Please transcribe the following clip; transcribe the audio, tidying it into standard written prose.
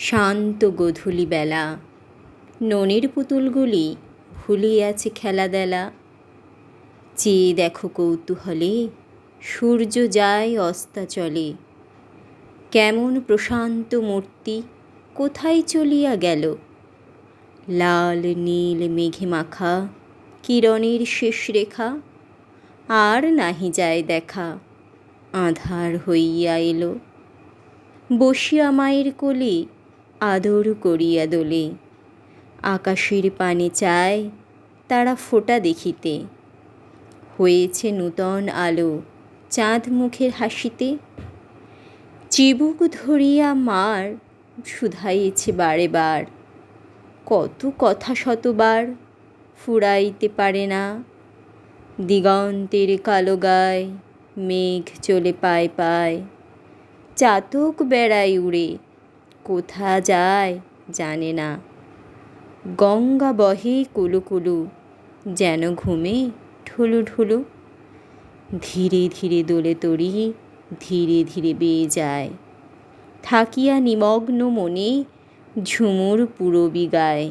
শান্ত গোধূলি বেলা, ননির পুতুলগুলি ভুলিয়াছে খেলাদেলা। চেয়ে দেখো কৌতূহলে, সূর্য যায় অস্তাচলে। কেমন প্রশান্ত মূর্তি কোথায় চলিয়া গেল? লাল নীল মেঘে মাখা কিরণের শেষ রেখা, আর নাহি যায় দেখা, আঁধার হইয়া এলো। বসিয়া মায়ের কোলে আদর করিয়া দোলে, আকাশের পানে চায় তারা ফোঁটা দেখিতে। হয়েছে নূতন আলো চাঁদ মুখের হাসিতে। চিবুক ধরিয়া মার শুধাইছে বারে বার, কত কথা শতবার ফুরাইতে পারে না। দিগন্তের কালো গায় মেঘ চলে পায় পায়, চাতক বেড়ায় উড়ে কোথা যায় জানে না। গঙ্গা বহে কুলু কুলু, যেন ঘুমে ঢুলু ঢুলু। ধীরে ধীরে দোলে তরি ধীরে ধীরে বেয়ে যায়, থাকিয়া নিমগ্ন মনে ঝুমুর পুরবী গায়।